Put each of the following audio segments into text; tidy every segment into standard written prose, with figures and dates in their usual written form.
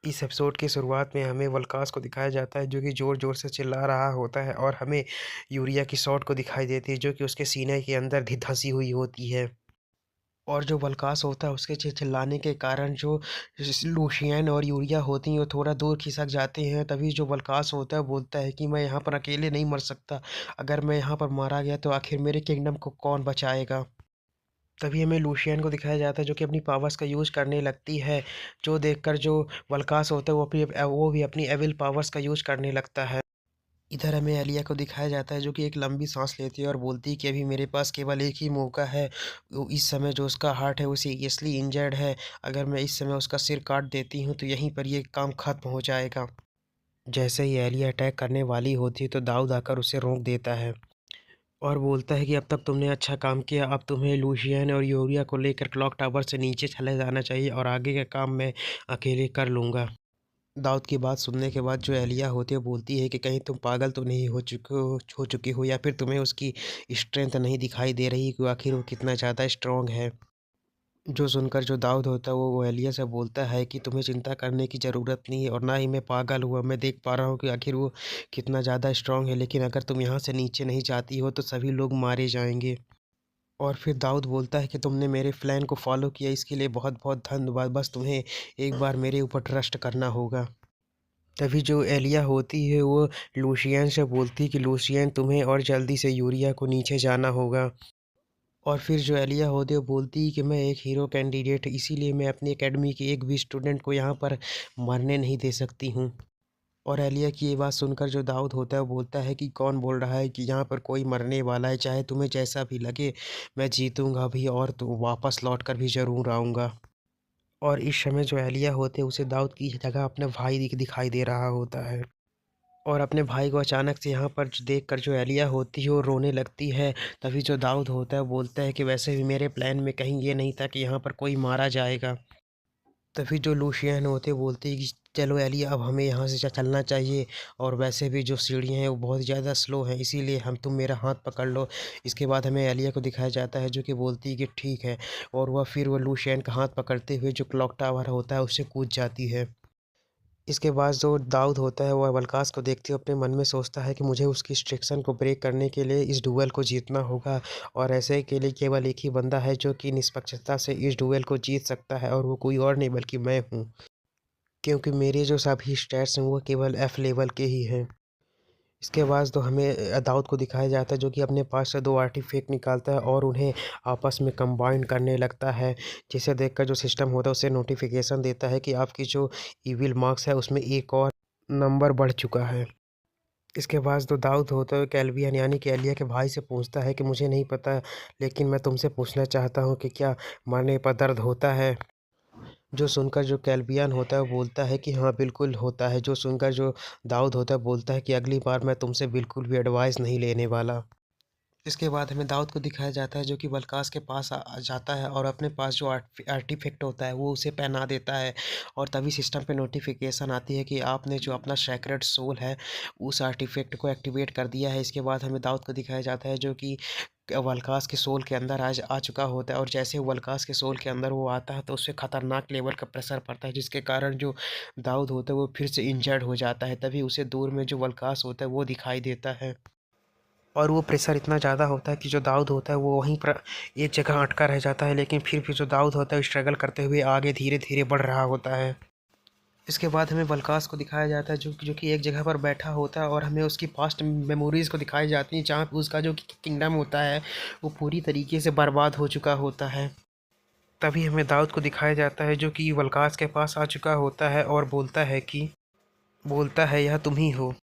इस एपिसोड की शुरुआत में हमें वल्कास को दिखाया जाता है जो कि ज़ोर-ज़ोर से चिल्ला रहा होता है और हमें यूरिया की शॉट को दिखाई देती है जो कि उसके सीने के अंदर धँसी हुई होती है। और जो वल्कास होता है उसके चिल्लाने के कारण जो लूशियन और यूरिया होती हैं वो थोड़ा दूर खिसक जाते हैं। तभी जो वल्कास होता है बोलता है कि मैं यहाँ पर अकेले नहीं मर सकता। अगर मैं यहाँ पर मारा गया तो आखिर मेरे किंगडम को कौन बचाएगा? तभी हमें लूशियन को दिखाया जाता है जो कि अपनी पावर्स का यूज़ करने लगती है, जो देखकर जो वल्कास होता है वो भी अपनी एविल पावर्स का यूज़ करने लगता है। इधर हमें एलिया को दिखाया जाता है जो कि एक लंबी सांस लेती है और बोलती है कि अभी मेरे पास केवल एक ही मौका है। इस समय जो उसका हार्ट है वो सीरियसली इंजर्ड है। अगर मैं इस समय उसका सिर काट देती हूँ तो यहीं पर ये काम खत्म हो जाएगा। जैसे ही एलिया अटैक करने वाली होती है तो दाऊद आकर उसे रोक देता है और बोलता है कि अब तक तुमने अच्छा काम किया, अब तुम्हें लूशियन और यूरिया को लेकर क्लॉक टावर से नीचे चले जाना चाहिए और आगे का काम मैं अकेले कर लूँगा। दाऊद की बात सुनने के बाद जो एलिया होती है बोलती है कि कहीं तुम पागल तो नहीं हो चुकी हो या फिर तुम्हें उसकी स्ट्रेंथ नहीं दिखाई दे रही कि आखिर वो कितना ज़्यादा स्ट्रॉन्ग है। जो सुनकर जो दाऊद होता है वो एलिया से बोलता है कि तुम्हें चिंता करने की ज़रूरत नहीं है और ना ही मैं पागल हुआ, मैं देख पा रहा हूँ कि आखिर वो कितना ज़्यादा स्ट्रॉन्ग है, लेकिन अगर तुम यहाँ से नीचे नहीं जाती हो तो सभी लोग मारे जाएंगे। और फिर दाऊद बोलता है कि तुमने मेरे प्लान को फॉलो किया, इसके लिए बहुत बहुत धन्यवाद, बस तुम्हें एक बार मेरे ऊपर ट्रस्ट करना होगा। तभी जो एलिया होती है वो लूशियन से बोलती है कि लूशियन तुम्हें और जल्दी से यूरिया को नीचे जाना होगा। और फिर जो एलिया होती है वो बोलती है कि मैं एक हीरो कैंडिडेट, इसीलिए मैं अपनी एकेडमी के एक भी स्टूडेंट को यहाँ पर मरने नहीं दे सकती हूँ। और एलिया की ये बात सुनकर जो दाऊद होता है वो बोलता है कि कौन बोल रहा है कि यहाँ पर कोई मरने वाला है, चाहे तुम्हें जैसा भी लगे, मैं जीतूंगा भी और तो वापस लौट कर भी ज़रूर आऊँगा। और इस समय जो एलिया होते हैं उसे दाऊद की जगह अपना भाई दिखाई दे रहा होता है। और अपने भाई को अचानक से यहाँ पर देखकर जो एलिया होती है वो रोने लगती है। तभी जो दाऊद होता है वो बोलता है कि वैसे भी मेरे प्लान में कहीं ये नहीं था कि यहाँ पर कोई मारा जाएगा। तभी जो लूशियन होते बोलते हैं कि चलो एलिया अब हमें यहाँ से चलना चाहिए और वैसे भी जो सीढ़ियाँ हैं वो बहुत ज़्यादा स्लो हैं, इसीलिए तुम मेरा हाथ पकड़ लो। इसके बाद हमें एलिया को दिखाया जाता है जो कि बोलती है कि ठीक है, और वह फिर वो लूशियन का हाथ पकड़ते हुए जो क्लॉक टावर होता है उससे कूद जाती है। इसके बाद जो दाऊद होता है वह वल्कास को देखते हुए अपने मन में सोचता है कि मुझे उसकी रिस्ट्रिक्शन को ब्रेक करने के लिए इस डुएल को जीतना होगा और ऐसे के लिए केवल एक ही बंदा है जो कि निष्पक्षता से इस डुएल को जीत सकता है और वो कोई और नहीं बल्कि मैं हूँ, क्योंकि मेरे जो सभी स्टैट्स हैं वो केवल एफ लेवल के ही हैं। इसके बाद तो हमें दाऊद को दिखाया जाता है जो कि अपने पास से 2 आर्टिफैक्ट निकालता है और उन्हें आपस में कंबाइन करने लगता है, जिसे देखकर जो सिस्टम होता है उसे नोटिफिकेशन देता है कि आपकी जो इविल मार्क्स है उसमें एक और नंबर बढ़ चुका है। इसके बाद तो दाऊद होता है कैल्वियन यानी कि एलिया के भाई से पूछता है कि मुझे नहीं पता, लेकिन मैं तुमसे पूछना चाहता हूँ कि क्या मरने पर दर्द होता है? जो सुनकर जो कैल्वियन होता है वो बोलता है कि हाँ बिल्कुल होता है। जो सुनकर जो दाऊद होता है बोलता है कि अगली बार मैं तुमसे बिल्कुल भी एडवाइस नहीं लेने वाला। इसके बाद हमें दाऊद को दिखाया जाता है जो कि बलकास के पास आ जाता है और अपने पास जो आर्टिफैक्ट होता है वो उसे पहना देता है। और तभी सिस्टम पे नोटिफिकेशन आती है कि आपने जो अपना सेक्रेड सोल है उस आर्टिफैक्ट को एक्टिवेट कर दिया है। इसके बाद हमें दाऊद को दिखाया जाता है जो कि वल्कास के सोल के अंदर आज आ चुका होता है और जैसे वल्कास के सोल के अंदर वो आता है तो उससे खतरनाक लेवल का प्रेशर पड़ता है, जिसके कारण जो दाऊद होता है वो फिर से इंजर्ड हो जाता है। तभी उसे दूर में जो वल्कास होता है वो दिखाई देता है और वो प्रेशर इतना ज़्यादा होता है कि जो दाऊद होता है वो वहीं पर एक जगह अटका रह जाता है, लेकिन फिर भी जो दाऊद होता है स्ट्रगल करते हुए आगे धीरे धीरे बढ़ रहा होता है। इसके बाद हमें वल्कास को दिखाया जाता है जो कि एक जगह पर बैठा होता है और हमें उसकी पास्ट मेमोरीज़ को दिखाई जाती हैं जहाँ पे उसका जो किंगडम होता है वो पूरी तरीके से बर्बाद हो चुका होता है। तभी हमें दाऊद को दिखाया जाता है जो कि वल्कास के पास आ चुका होता है और बोलता है यह तुम ही हो।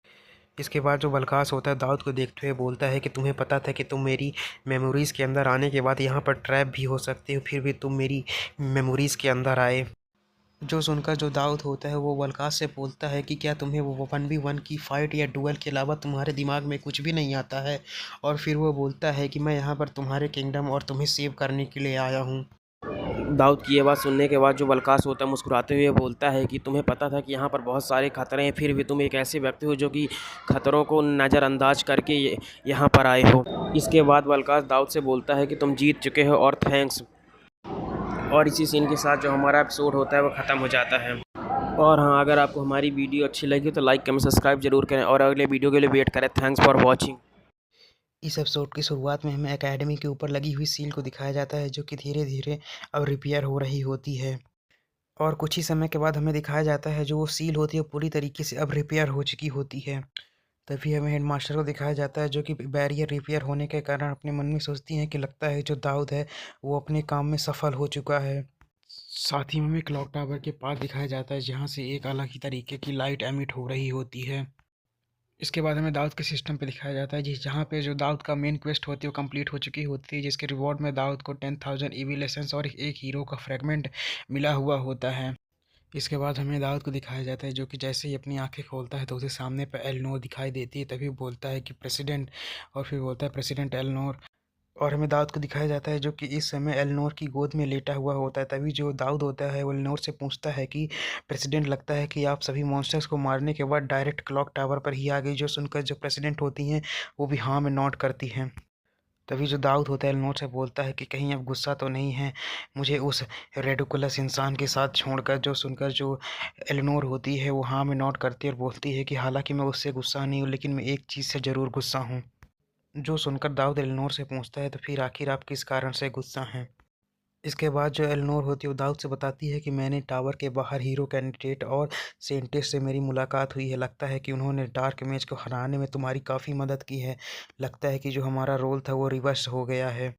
इसके बाद जो वल्कास होता है दाऊद को देखते हुए बोलता है कि तुम्हें पता था कि तुम मेरी मेमोरीज़ के अंदर आने के बाद यहाँ पर ट्रैप भी हो सकते हो, फिर भी तुम मेरी मेमोरीज़ के अंदर आए। जो सुनकर जो दाऊद होता है वो वल्कास से बोलता है कि क्या तुम्हें वो 1v1 की फ़ाइट या डुएल के अलावा तुम्हारे दिमाग में कुछ भी नहीं आता है? और फिर वो बोलता है कि मैं यहाँ पर तुम्हारे किंगडम और तुम्हें सेव करने के लिए आया हूँ। दाऊद की ये बात सुनने के बाद जो वल्कास होता है मुस्कुराते हुए बोलता है कि तुम्हें पता था कि यहाँ पर बहुत सारे खतरे हैं, फिर भी तुम एक ऐसे व्यक्ति हो जो कि खतरों को नज़रअंदाज करके यहाँ पर आए हो। इसके बाद वल्कास दाऊद से बोलता है कि तुम जीत चुके हो और थैंक्स। और इसी सीन के साथ जो हमारा एपिसोड होता है वो ख़त्म हो जाता है। और हाँ, अगर आपको हमारी वीडियो अच्छी लगी तो लाइक कमेंट सब्सक्राइब जरूर करें और अगले वीडियो के लिए वेट करें। Thanks for watching. इस एपिसोड की शुरुआत में हमें एकेडमी के ऊपर लगी हुई सील को दिखाया जाता है जो कि धीरे धीरे अब रिपेयर हो रही होती है। और कुछ ही समय के बाद हमें दिखाया जाता है जो वो सील होती है पूरी तरीके से अब रिपेयर हो चुकी होती है। तभी हमें हेडमास्टर को दिखाया जाता है जो कि बैरियर रिपेयर होने के कारण अपने मन में सोचती हैं कि लगता है जो दाऊद है वो अपने काम में सफल हो चुका है। साथ ही हमें क्लॉक टावर के पास दिखाया जाता है जहाँ से एक अलग ही तरीके की लाइट एमिट हो रही होती है। इसके बाद हमें दाऊद के सिस्टम पे दिखाया जाता है जहाँ पे जो दाऊद का मेन क्वेस्ट होती है वो कंप्लीट हो चुकी होती है, जिसके रिवॉर्ड में दाऊद को 10,000 ईवी लेसेंस और एक हीरो का फ्रेगमेंट मिला हुआ होता है। इसके बाद हमें दाऊद को दिखाया जाता है जो कि जैसे ही अपनी आंखें खोलता है तो उसे सामने पर एलनोर दिखाई देती है। तभी बोलता है कि प्रेसिडेंट, और फिर बोलता है प्रेसिडेंट एलनोर। और हमें दाऊद को दिखाया जाता है जो कि इस समय एलनोर की गोद में लेटा हुआ होता है। तभी जो दाऊद होता है वो एलनोर से पूछता है कि प्रेसिडेंट, लगता है कि आप सभी मॉन्स्टर्स को मारने के बाद डायरेक्ट क्लॉक टावर पर ही आ गई। जो सुनकर जो प्रेसिडेंट होती हैं वो भी हाँ में नोट करती हैं। तभी जो दाऊद होता है एलनोर से बोलता है कि कहीं अब गुस्सा तो नहीं है मुझे उस रेडिकुलस इंसान के साथ छोड़कर। जो सुनकर जो एलनोर होती है वो हाँ में नोट करती है और बोलती है कि हालांकि मैं उससे गुस्सा नहीं हूँ लेकिन मैं एक चीज़ से ज़रूर गुस्सा हूँ। जो सुनकर दाऊद एलनोर से पूछता है तो फिर आखिर आप किस कारण से गुस्सा हैं। इसके बाद जो एलनोर होती है वो दाऊद से बताती है कि मैंने टावर के बाहर हीरो कैंडिडेट और सेंटिस्ट से मेरी मुलाकात हुई है। लगता है कि उन्होंने डार्क मैज को हराने में तुम्हारी काफ़ी मदद की है। लगता है कि जो हमारा रोल था वो रिवर्स हो गया है।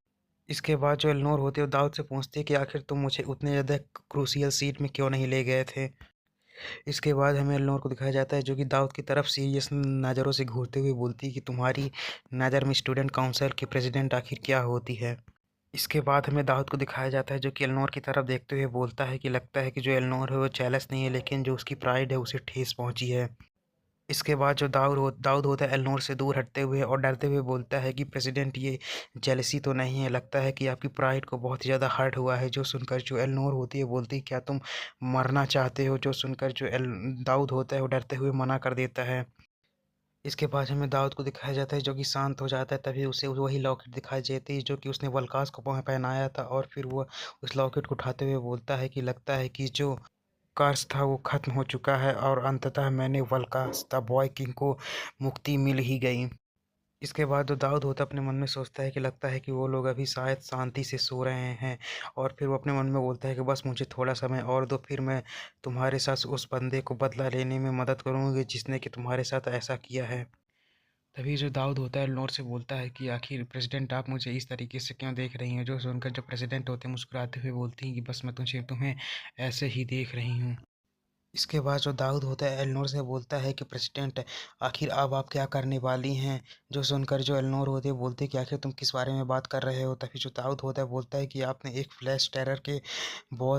इसके बाद जो एलनोर होती है वो दाऊद से पूछती है कि आखिर तुम मुझे उतने ज़्यादा क्रूशियल सीट में क्यों नहीं ले गए थे। इसके बाद हमें एलनोर को दिखाया जाता है जो कि दाऊद की तरफ सीरियस नज़रों से घूरते हुए बोलती है कि तुम्हारी नज़र में स्टूडेंट काउंसिल की प्रेसिडेंट आखिर क्या होती है। इसके बाद हमें दाऊद को दिखाया जाता है जो कि एलनोर की तरफ देखते हुए बोलता है कि लगता है कि जो एलनोर है वो जेलस नहीं है लेकिन जो उसकी प्राइड है उसे ठेस पहुंची है। इसके बाद जो दाऊद होता है एलनोर से दूर हटते हुए और डरते हुए बोलता है कि प्रेसिडेंट, ये जेलसी तो नहीं है, लगता है कि आपकी प्राइड को बहुत ही ज़्यादा हर्ट हुआ है। जो सुनकर जो एलनोर होती है बोलती है क्या तुम मरना चाहते हो। जो सुनकर जो एल दाऊद होता है वो डरते हुए मना कर देता है। इसके बाद हमें दाऊद को दिखाया जाता है जो कि शांत हो जाता है। तभी उसे वही लॉकेट दिखाई देती है जो कि उसने वल्कास को पहनाया था। और फिर वो उस लॉकेट को उठाते हुए बोलता है कि लगता है कि जो कर्स था वो खत्म हो चुका है और अंततः मैंने वल्कास द बॉय किंग को मुक्ति मिल ही गई। इसके बाद जो दाऊद होता है अपने मन में सोचता है कि लगता है कि वो लोग अभी शायद शांति से सो रहे हैं। और फिर वो अपने मन में बोलता है कि बस मुझे थोड़ा समय और दो, फिर मैं तुम्हारे साथ उस बंदे को बदला लेने में मदद करूँगी जिसने कि तुम्हारे साथ ऐसा किया है। तभी जो दाऊद होता है एल्नोर से बोलता है कि आखिर प्रेसिडेंट आप मुझे इस तरीके से क्यों देख रही हैं। जो सुनकर जो प्रेसिडेंट होते हैं मुस्कुराते हुए बोलती हैं कि बस मैं तुम्हें ऐसे ही देख रही हूँ। इसके बाद जो दाऊद होता है एल्नोर से बोलता है कि प्रेसिडेंट, आखिर अब आप क्या करने वाली हैं। जो सुनकर जो एल्नोर होते हैं बोलते हैं कि आखिर तुम किस बारे में बात कर रहे हो। तभी जो दाऊद होता है बोलता है कि आपने एक फ्लैश टेरर के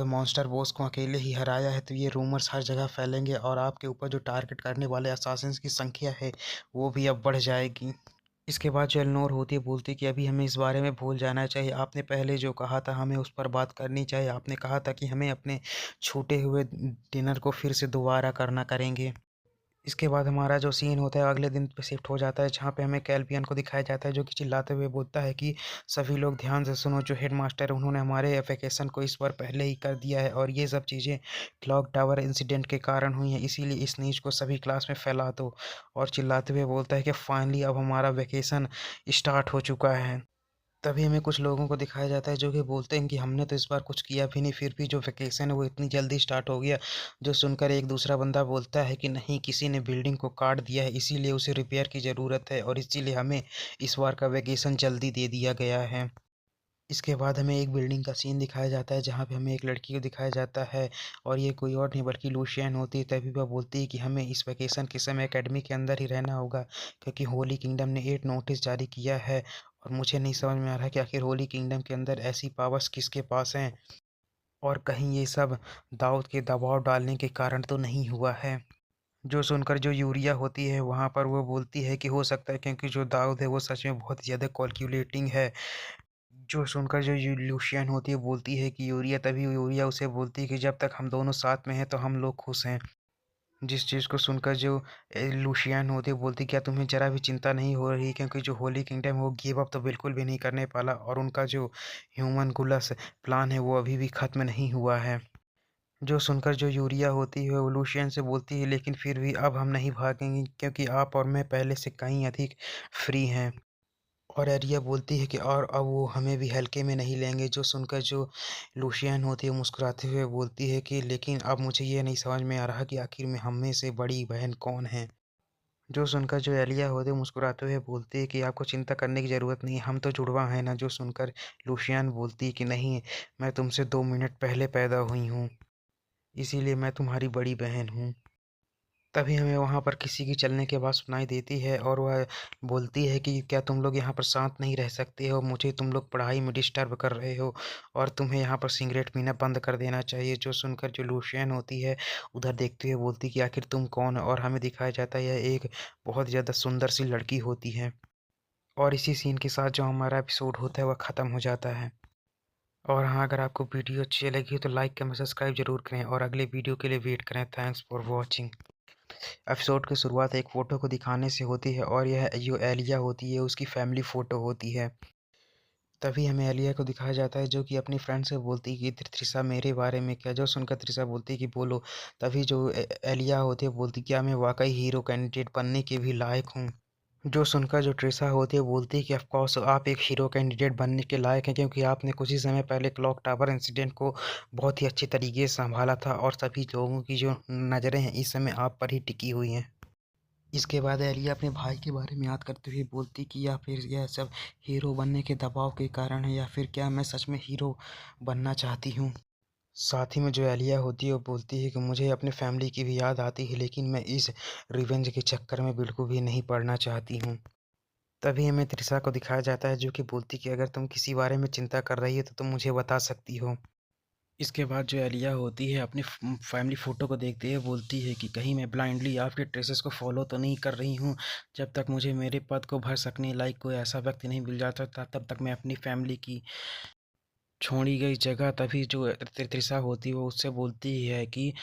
मॉन्स्टर बॉस को अकेले ही हराया है तो ये रूमर्स हर जगह फैलेंगे और आपके ऊपर जो टारगेट करने वाले असासिन्स की संख्या है वो भी अब बढ़ जाएगी। इसके बाद जो एलनोर होती है बोलती है कि अभी हमें इस बारे में भूल जाना चाहिए। आपने पहले जो कहा था हमें उस पर बात करनी चाहिए। आपने कहा था कि हमें अपने छूटे हुए डिनर को फिर से दोबारा करना करेंगे। इसके बाद हमारा जो सीन होता है अगले दिन पे शिफ्ट हो जाता है जहाँ पे हमें कैल्वियन को दिखाया जाता है जो कि चिल्लाते हुए बोलता है कि सभी लोग ध्यान से सुनो। जो हेडमास्टर है उन्होंने हमारे वैकेशन को इस बार पहले ही कर दिया है और ये सब चीज़ें क्लॉक टावर इंसिडेंट के कारण हुई हैं, इसीलिए इस न्यूज़ को सभी क्लास में फैला दो। और चिल्लाते हुए बोलता है कि फाइनली अब हमारा वैकेशन स्टार्ट हो चुका है। तभी हमें कुछ लोगों को दिखाया जाता है जो कि बोलते हैं कि हमने तो इस बार कुछ किया भी नहीं फिर भी जो वैकेशन है वो इतनी जल्दी स्टार्ट हो गया। जो सुनकर एक दूसरा बंदा बोलता है कि नहीं, किसी ने बिल्डिंग को काट दिया है इसीलिए उसे रिपेयर की ज़रूरत है और इसीलिए हमें इस बार का वैकेशन जल्दी दे दिया गया है। इसके बाद हमें एक बिल्डिंग का सीन दिखाया जाता है जहाँ पे हमें एक लड़की को दिखाया जाता है और ये कोई और नहीं बल्कि लूशियन होती है। तभी वह बोलती है कि हमें इस वैकेशन के समय एकेडमी के अंदर ही रहना होगा क्योंकि होली किंगडम ने 8 नोटिस जारी किया है। और मुझे नहीं समझ में आ रहा कि आखिर होली किंगडम के अंदर ऐसी पावर्स किसके पास हैं और कहीं ये सब दाऊद के दबाव डालने के कारण तो नहीं हुआ है। जो सुनकर जो यूरिया होती है वहाँ पर वो बोलती है कि हो सकता है क्योंकि जो दाऊद है वो सच में बहुत ज़्यादा कैलकुलेटिंग है। जो सुनकर जो लूशियन होती है बोलती है कि यूरिया, तभी यूरिया उसे बोलती है कि जब तक हम दोनों साथ में हैं तो हम लोग खुश हैं। जिस चीज़ को सुनकर जो लूशियन होती है बोलती है क्या तुम्हें ज़रा भी चिंता नहीं हो रही क्योंकि जो होली किंगडम है वो गिव अप तो बिल्कुल भी नहीं करने वाला और उनका जो ह्यूमन गुलस प्लान है वो अभी भी ख़त्म नहीं हुआ है। जो सुनकर जो यूरिया होती है वो लूशियन से बोलती है, लेकिन फिर भी अब हम नहीं भागेंगे क्योंकि आप और मैं पहले से कहीं अधिक फ्री हैं। और एरिया बोलती है कि और अब वो हमें भी हल्के में नहीं लेंगे। जो सुनकर जो लूशियन होती है मुस्कुराते हुए बोलती है कि लेकिन अब मुझे ये नहीं समझ में आ रहा कि आखिर में हम में से बड़ी बहन कौन है। जो सुनकर जो एलिया होती है मुस्कुराते हुए बोलती है कि आपको चिंता करने की ज़रूरत नहीं है, हम तो जुड़वा हैं ना। जो सुनकर लूशियन बोलती है कि नहीं, मैं तुमसे 2 मिनट पहले पैदा हुई हूँ, इसीलिए मैं तुम्हारी बड़ी बहन हूँ। तभी हमें वहाँ पर किसी की चलने की आवाज़ सुनाई देती है और वह बोलती है कि क्या तुम लोग यहाँ पर शांत नहीं रह सकते हो? मुझे तुम लोग पढ़ाई में डिस्टर्ब कर रहे हो और तुम्हें यहाँ पर सिगरेट पीना बंद कर देना चाहिए। जो सुनकर जो लूशियन होती है उधर देखते हुए बोलती कि आखिर तुम कौन हो? और हमें दिखाया जाता है यह एक बहुत ज़्यादा सुंदर सी लड़की होती है। और इसी सीन के साथ जो हमारा एपिसोड होता है वह ख़त्म हो जाता है। और हाँ, अगर आपको वीडियो अच्छी लगी हो तो लाइक कमेंट सब्सक्राइब ज़रूर करें और अगले वीडियो के लिए वेट करें। Thanks for watching. एपिसोड की शुरुआत एक फ़ोटो को दिखाने से होती है और यह जो एलिया होती है उसकी फैमिली फ़ोटो होती है। तभी हमें एलिया को दिखाया जाता है जो कि अपनी फ्रेंड से बोलती है कि त्रिशा मेरे बारे में क्या? जो सुनकर त्रिशा बोलती है कि बोलो। तभी जो एलिया होती है बोलती है क्या मैं वाकई हीरो कैंडिडेट बनने के भी लायक हूँ? जो सुनकर जो ट्रिशा होती है बोलती है कि ऑफ कोर्स आप एक हीरो कैंडिडेट बनने के लायक हैं क्योंकि आपने कुछ ही समय पहले क्लॉक टावर इंसिडेंट को बहुत ही अच्छे तरीके से संभाला था और सभी लोगों की जो नज़रें हैं इस समय आप पर ही टिकी हुई हैं। इसके बाद एलिया अपने भाई के बारे में याद करते हुए बोलती कि या फिर यह सब हीरो बनने के दबाव के कारण है या फिर क्या मैं सच में हीरो बनना चाहती हूँ। साथ ही में जो एलिया होती है वो बोलती है कि मुझे अपने फैमिली की भी याद आती है लेकिन मैं इस रिवेंज के चक्कर में बिल्कुल भी नहीं पड़ना चाहती हूँ। तभी हमें त्रिशा को दिखाया जाता है जो कि बोलती कि अगर तुम किसी बारे में चिंता कर रही हो तो तुम मुझे बता सकती हो। इसके बाद जो एलिया होती है अपनी फैमिली फ़ोटो को देखते हुए बोलती है कि कहीं मैं ब्लाइंडली आपके ट्रेसेस को फॉलो तो नहीं कर रही हूँ। जब तक मुझे मेरे पद को भर सकने लायक कोई ऐसा व्यक्ति नहीं मिल जाता तब तक मैं अपनी फैमिली की छोड़ी गई जगह। तभी जो त्रिशा होती है वो उससे बोलती है कि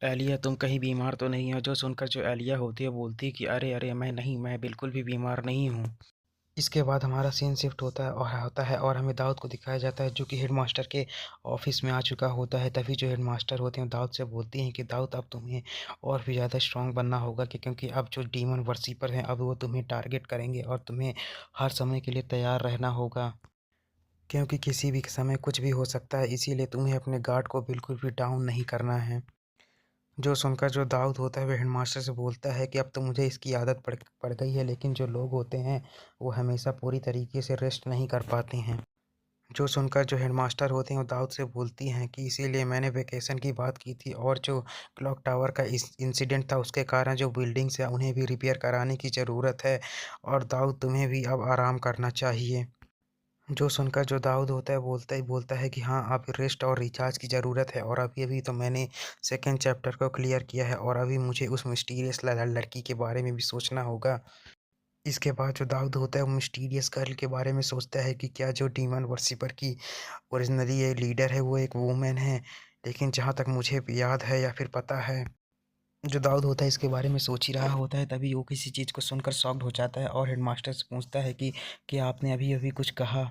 एलिया तुम कहीं बीमार तो नहीं हो? जो सुनकर जो एलिया होती है बोलती है कि अरे अरे मैं नहीं, मैं बिल्कुल भी बीमार नहीं हूँ। इसके बाद हमारा सीन शिफ्ट होता है और हमें दाऊद को दिखाया जाता है जो कि हेडमास्टर के ऑफिस में आ चुका होता है। तभी जो हेडमास्टर होते हैं दाऊद से बोलती हैं कि दाऊद अब तुम्हें और भी ज़्यादा स्ट्रांग बनना होगा क्योंकि अब जो डीमन वर्शिपर हैं अब वो तुम्हें टारगेट करेंगे और तुम्हें हर समय के लिए तैयार रहना होगा क्योंकि किसी भी समय कुछ भी हो सकता है। इसीलिए तुम्हें अपने गार्ड को बिल्कुल भी डाउन नहीं करना है। जो सुनकर जो दाऊद होता है वह हेडमास्टर से बोलता है कि अब तो मुझे इसकी आदत पड़ गई है लेकिन जो लोग होते हैं वो हमेशा पूरी तरीके से रेस्ट नहीं कर पाते हैं। जो सुनकर जो हेडमास्टर होते हैं वो दाऊद से बोलती हैं कि इसीलिए मैंने वेकेशन की बात की थी और जो क्लॉक टावर का इस इंसिडेंट था उसके कारण जो बिल्डिंग्स है उन्हें भी रिपेयर कराने की ज़रूरत है और दाऊद तुम्हें भी अब आराम करना चाहिए। जो सुनकर जो दाऊद होता है बोलता है कि हाँ अब रेस्ट और रिचार्ज की ज़रूरत है और अभी-अभी तो मैंने सेकंड चैप्टर को क्लियर किया है और अभी मुझे उस मिस्टीरियस लड़की के बारे में भी सोचना होगा। इसके बाद जो दाऊद होता है वो मिस्टीरियस गर्ल के बारे में सोचता है कि क्या जो डीमन वर्शिपर की ओरिजिनली ये लीडर है वो एक वूमेन है। लेकिन जहाँ तक मुझे याद है या फिर पता है, जो दाऊद होता है इसके बारे में सोच ही रहा होता है तभी वो किसी चीज़ को सुनकर शॉक्ड हो जाता है और हेडमास्टर से पूछता है कि क्या आपने अभी-अभी कुछ कहा?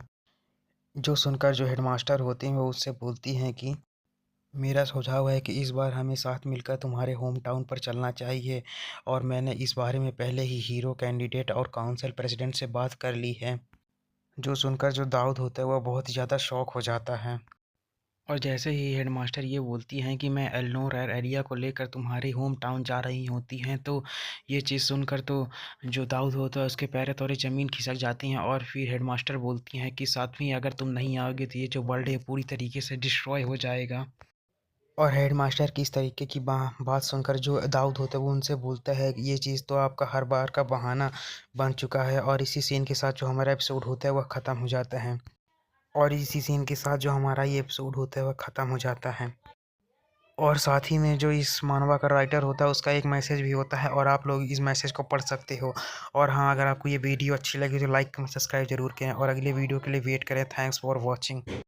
जो सुनकर जो हेडमास्टर होते हैं वो उससे बोलती हैं कि मेरा सुझाव है कि इस बार हमें साथ मिलकर तुम्हारे होम टाउन पर चलना चाहिए और मैंने इस बारे में पहले ही हीरो कैंडिडेट और काउंसिल प्रेसिडेंट से बात कर ली है। जो सुनकर जो दाऊद होता है वह बहुत ही ज़्यादा शॉक हो जाता है और जैसे ही हेडमास्टर ये बोलती हैं कि मैं एल्नोर एरिया को लेकर तुम्हारे होम टाउन जा रही होती हैं तो ये चीज़ सुनकर तो जो दाऊद होता है उसके पैर थोड़े ज़मीन खिसक जाती हैं और फिर हेडमास्टर बोलती हैं कि साथ अगर तुम नहीं आओगे तो ये जो वर्ल्ड है पूरी तरीके से डिस्ट्रॉय हो जाएगा। और हेडमास्टर की इस तरीके की बात सुनकर जो दाऊद होता है वो उनसे बोलता है कि ये चीज़ तो आपका हर बार का बहाना बन चुका है और इसी सीन के साथ जो हमारा एपिसोड होता है वह ख़त्म हो जाता है। और इसी सीन के साथ जो हमारा ये एपिसोड होता है वह ख़त्म हो जाता है। और साथ ही में जो इस मानवा का राइटर होता है उसका एक मैसेज भी होता है और आप लोग इस मैसेज को पढ़ सकते हो। और हाँ, अगर आपको ये वीडियो अच्छी लगी तो लाइक कमेंट सब्सक्राइब ज़रूर करें और अगले वीडियो के लिए वेट करें। Thanks for watching.